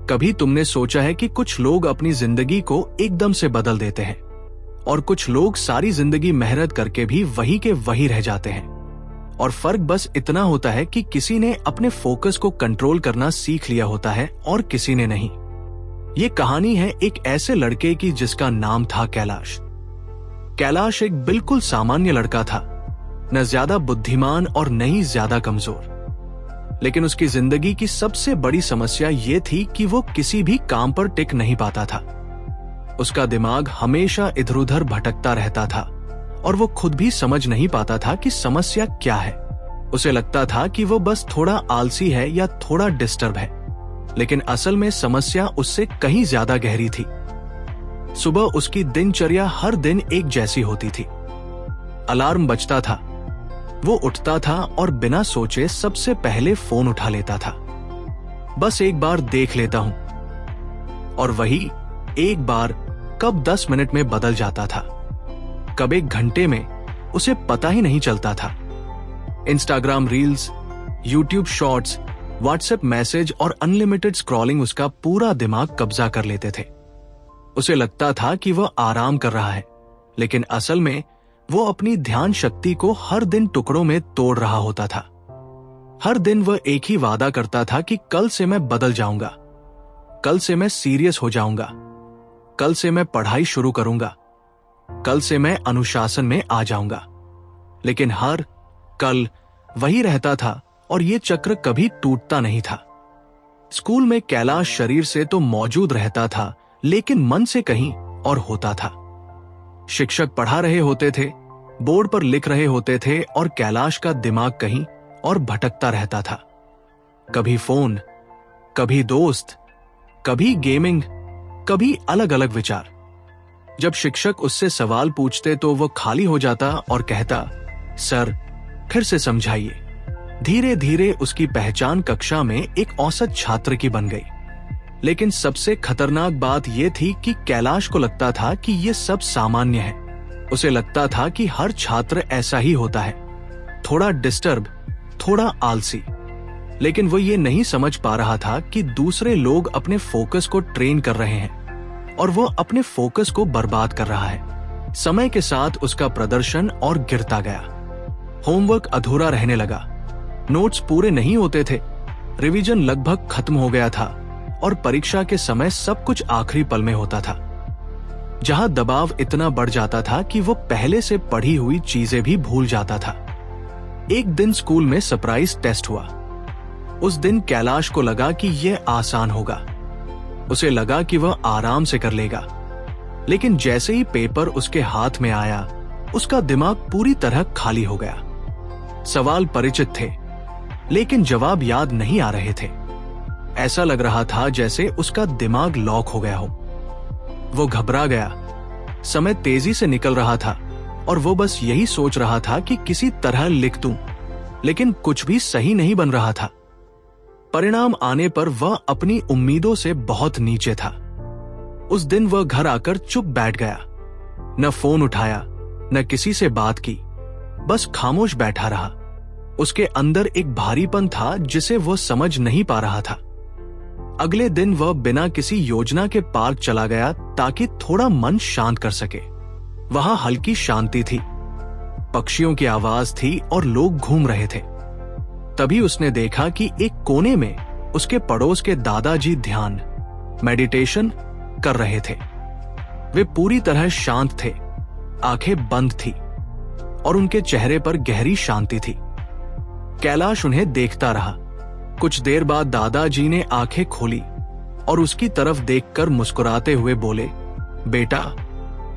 कभी तुमने सोचा है कि कुछ लोग अपनी जिंदगी को एकदम से बदल देते हैं और कुछ लोग सारी जिंदगी मेहनत करके भी वही के वही रह जाते हैं, और फर्क बस इतना होता है कि किसी ने अपने फोकस को कंट्रोल करना सीख लिया होता है और किसी ने नहीं। ये कहानी है एक ऐसे लड़के की जिसका नाम था कैलाश। कैलाश एक बिल्कुल सामान्य लड़का था, न ज्यादा बुद्धिमान और न ही ज्यादा कमजोर। लेकिन उसकी जिंदगी की सबसे बड़ी समस्या ये थी कि वो किसी भी काम पर टिक नहीं पाता था। उसका दिमाग हमेशा इधर उधर भटकता रहता था और वो खुद भी समझ नहीं पाता था कि समस्या क्या है। उसे लगता था कि वो बस थोड़ा आलसी है या थोड़ा डिस्टर्ब है, लेकिन असल में समस्या उससे कहीं ज्यादा गहरी थी। सुबह उसकी दिनचर्या हर दिन एक जैसी होती थी। अलार्म बजता था, वो उठता था और बिना सोचे सबसे पहले फोन उठा लेता था। बस एक बार देख लेता हूं, और वही एक बार कब 10 मिनट में बदल जाता था, कब 1 घंटे में, उसे पता ही नहीं चलता था। Instagram reels, YouTube shorts, WhatsApp message और अनलिमिटेड स्क्रॉलिंग उसका पूरा दिमाग कब्जा कर लेते थे। उसे लगता था कि वह आराम कर रहा है, लेकिन असल में वो अपनी ध्यान शक्ति को हर दिन टुकड़ों में तोड़ रहा होता था। हर दिन वह एक ही वादा करता था कि कल से मैं बदल जाऊंगा, कल से मैं सीरियस हो जाऊंगा, कल से मैं पढ़ाई शुरू करूंगा, कल से मैं अनुशासन में आ जाऊंगा। लेकिन हर कल वही रहता था और ये चक्र कभी टूटता नहीं था। स्कूल में कैलाश शरीर से तो मौजूद रहता था, लेकिन मन से कहीं और होता था। शिक्षक पढ़ा रहे होते थे, बोर्ड पर लिख रहे होते थे, और कैलाश का दिमाग कहीं और भटकता रहता था। कभी फोन, कभी दोस्त, कभी गेमिंग, कभी अलग अलग विचार। जब शिक्षक उससे सवाल पूछते तो वो खाली हो जाता और कहता, सर फिर से समझाइए। धीरे धीरे उसकी पहचान कक्षा में एक औसत छात्र की बन गई। लेकिन सबसे खतरनाक बात यह थी कि कैलाश को लगता था कि यह सब सामान्य है। उसे लगता था कि हर छात्र ऐसा ही होता है, थोड़ा डिस्टर्ब, थोड़ा आलसी। लेकिन वो ये नहीं समझ पा रहा था कि दूसरे लोग अपने फोकस को ट्रेन कर रहे हैं और वो अपने फोकस को बर्बाद कर रहा है। समय के साथ उसका प्रदर्शन और गिरता गया। होमवर्क अधूरा रहने लगा, नोट्स पूरे नहीं होते थे, रिवीजन लगभग खत्म हो गया था और परीक्षा के समय सब कुछ आखिरी पल में होता था, जहां दबाव इतना बढ़ जाता था कि वो पहले से पढ़ी हुई चीजें भी भूल जाता था। एक दिन स्कूल में सरप्राइज टेस्ट हुआ। उस दिन कैलाश को लगा कि यह आसान होगा। उसे लगा कि वह आराम से कर लेगा, लेकिन जैसे ही पेपर उसके हाथ में आया, उसका दिमाग पूरी तरह खाली हो गया। सवाल परिचित थे, लेकिन जवाब याद नहीं आ रहे थे। ऐसा लग रहा था जैसे उसका दिमाग लॉक हो गया हो। वो घबरा गया। समय तेजी से निकल रहा था और वो बस यही सोच रहा था कि किसी तरह लिख दूं, लेकिन कुछ भी सही नहीं बन रहा था। परिणाम आने पर वह अपनी उम्मीदों से बहुत नीचे था। उस दिन वह घर आकर चुप बैठ गया, न फोन उठाया, न किसी से बात की, बस खामोश बैठा रहा। उसके अंदर एक भारीपन था जिसे वह समझ नहीं पा रहा था। अगले दिन वह बिना किसी योजना के पार्क चला गया ताकि थोड़ा मन शांत कर सके। वहां हल्की शांति थी, पक्षियों की आवाज थी और लोग घूम रहे थे। तभी उसने देखा कि एक कोने में उसके पड़ोस के दादाजी ध्यान, मेडिटेशन कर रहे थे। वे पूरी तरह शांत थे, आंखें बंद थी और उनके चेहरे पर गहरी शांति थी। कैलाश उन्हें देखता रहा। कुछ देर बाद दादाजी ने आंखें खोली और उसकी तरफ देखकर मुस्कुराते हुए बोले, बेटा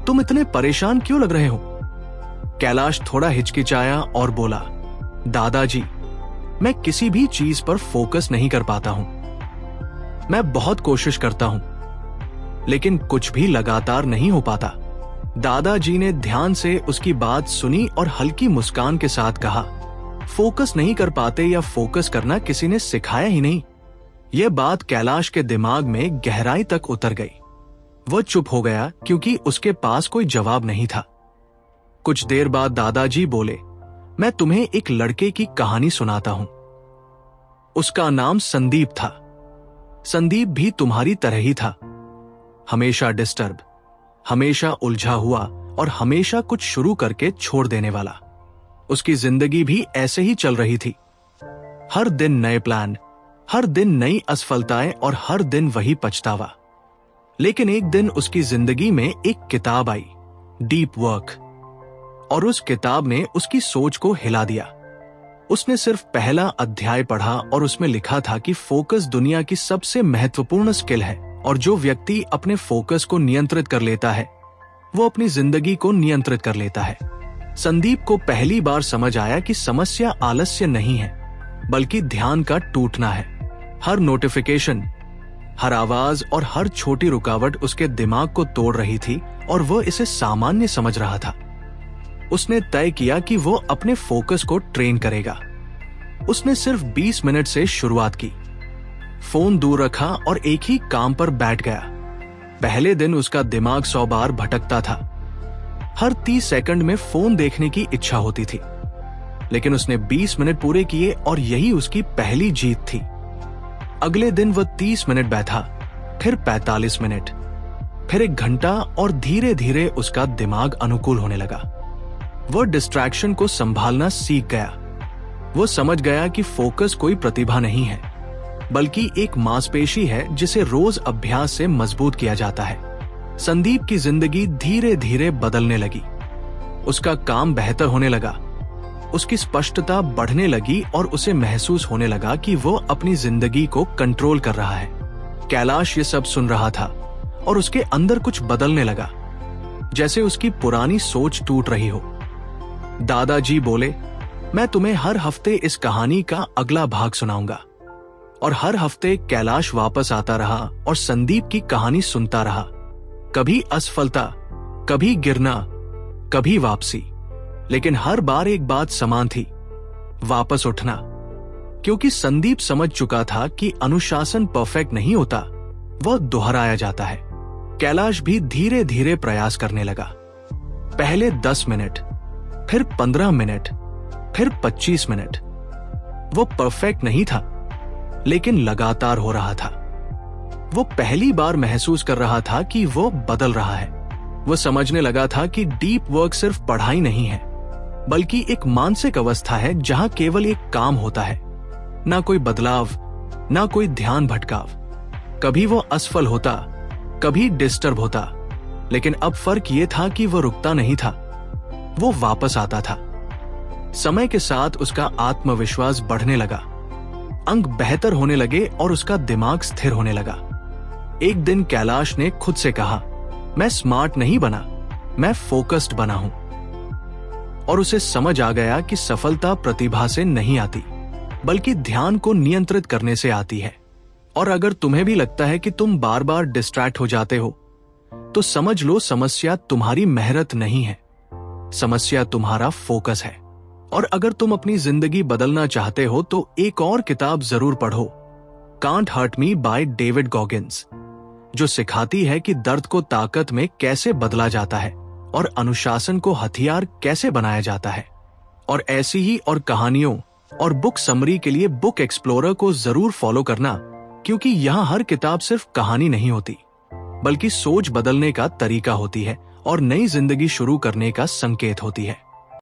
तुम इतने परेशान क्यों लग रहे हो? कैलाश थोड़ा हिचकिचाया और बोला, दादाजी मैं किसी भी चीज पर फोकस नहीं कर पाता हूं। मैं बहुत कोशिश करता हूं, लेकिन कुछ भी लगातार नहीं हो पाता। दादाजी ने ध्यान से उसकी बात सुनी और हल्की मुस्कान के साथ कहा, फोकस नहीं कर पाते या फोकस करना किसी ने सिखाया ही नहीं। यह बात कैलाश के दिमाग में गहराई तक उतर गई। वह चुप हो गया क्योंकि उसके पास कोई जवाब नहीं था। कुछ देर बाद दादाजी बोले, मैं तुम्हें एक लड़के की कहानी सुनाता हूं। उसका नाम संदीप था। संदीप भी तुम्हारी तरह ही था, हमेशा डिस्टर्ब, हमेशा उलझा हुआ और हमेशा कुछ शुरू करके छोड़ देने वाला। उसकी जिंदगी भी ऐसे ही चल रही थी। हर दिन नए प्लान, हर दिन नई असफलताएं और हर दिन वही पछतावा। लेकिन एक दिन उसकी जिंदगी में एक किताब आई, डीप वर्क, और उस किताब ने उसकी सोच को हिला दिया। उसने सिर्फ पहला अध्याय पढ़ा और उसमें लिखा था कि फोकस दुनिया की सबसे महत्वपूर्ण स्किल है और जो व्यक्ति अपने फोकस को नियंत्रित कर लेता है वो अपनी जिंदगी को नियंत्रित कर लेता है। संदीप को पहली बार समझ आया कि समस्या आलस्य नहीं है बल्कि ध्यान का टूटना है। हर नोटिफिकेशन, हर आवाज और हर छोटी रुकावट उसके दिमाग को तोड़ रही थी और वह इसे सामान्य समझ रहा था। उसने तय किया कि वो अपने फोकस को ट्रेन करेगा। उसने सिर्फ 20 मिनट से शुरुआत की, फोन दूर रखा और एक ही काम पर बैठ गया। पहले दिन उसका दिमाग 100 बार भटकता था, हर 30 सेकंड में फोन देखने की इच्छा होती थी। लेकिन उसने 20 मिनट पूरे किए और यही उसकी पहली जीत थी। अगले दिन वह 30 मिनट बैठा, फिर 45 मिनट, फिर 1 घंटा और धीरे धीरे उसका दिमाग अनुकूल होने लगा। वह डिस्ट्रैक्शन को संभालना सीख गया। वो समझ गया कि फोकस कोई प्रतिभा नहीं है बल्कि एक मांसपेशी है जिसे रोज अभ्यास से मजबूत किया जाता है। संदीप की जिंदगी धीरे धीरे बदलने लगी। उसका काम बेहतर होने लगा, उसकी स्पष्टता बढ़ने लगी और उसे महसूस होने लगा कि वो अपनी जिंदगी को कंट्रोल कर रहा है। कैलाश ये सब सुन रहा था और उसके अंदर कुछ बदलने लगा, जैसे उसकी पुरानी सोच टूट रही हो। दादाजी बोले, मैं तुम्हें हर हफ्ते इस कहानी का अगला भाग सुनाऊंगा। और हर हफ्ते कैलाश वापस आता रहा और संदीप की कहानी सुनता रहा। कभी असफलता, कभी गिरना, कभी वापसी, लेकिन हर बार एक बात समान थी, वापस उठना। क्योंकि संदीप समझ चुका था कि अनुशासन परफेक्ट नहीं होता, वह दोहराया जाता है। कैलाश भी धीरे धीरे प्रयास करने लगा। पहले 10 मिनट, फिर 15 मिनट, फिर 25 मिनट। वो परफेक्ट नहीं था, लेकिन लगातार हो रहा था। वो पहली बार महसूस कर रहा था कि वो बदल रहा है। वो समझने लगा था कि डीप वर्क सिर्फ पढ़ाई नहीं है, बल्कि एक मानसिक अवस्था है जहां केवल एक काम होता है, ना कोई बदलाव, ना कोई ध्यान भटकाव। कभी वो असफल होता, कभी डिस्टर्ब होता, लेकिन अब फर्क ये था कि वो रुकता नहीं था, वो वापस आता था। समय के साथ उसका आत्मविश्वास बढ़ने लगा, अंक बेहतर होने लगे और उसका दिमाग स्थिर होने लगा। एक दिन कैलाश ने खुद से कहा, मैं स्मार्ट नहीं बना, मैं फोकस्ड बना हूं। और उसे समझ आ गया कि सफलता प्रतिभा से नहीं आती, बल्कि ध्यान को नियंत्रित करने से आती है। और अगर तुम्हें भी लगता है कि तुम बार बार डिस्ट्रैक्ट हो जाते हो, तो समझ लो समस्या तुम्हारी मेहनत नहीं है, समस्या तुम्हारा फोकस है। और अगर तुम अपनी जिंदगी बदलना चाहते हो तो एक और किताब जरूर पढ़ो, can't hurt me by David Goggins, जो सिखाती है कि दर्द को ताकत में कैसे बदला जाता है और अनुशासन को हथियार कैसे बनाया जाता है। और ऐसी ही और कहानियों और बुक समरी के लिए बुक एक्सप्लोरर को जरूर फॉलो करना, क्योंकि यहाँ हर किताब सिर्फ कहानी नहीं होती, बल्कि सोच बदलने का तरीका होती है और नई जिंदगी शुरू करने का संकेत होती है।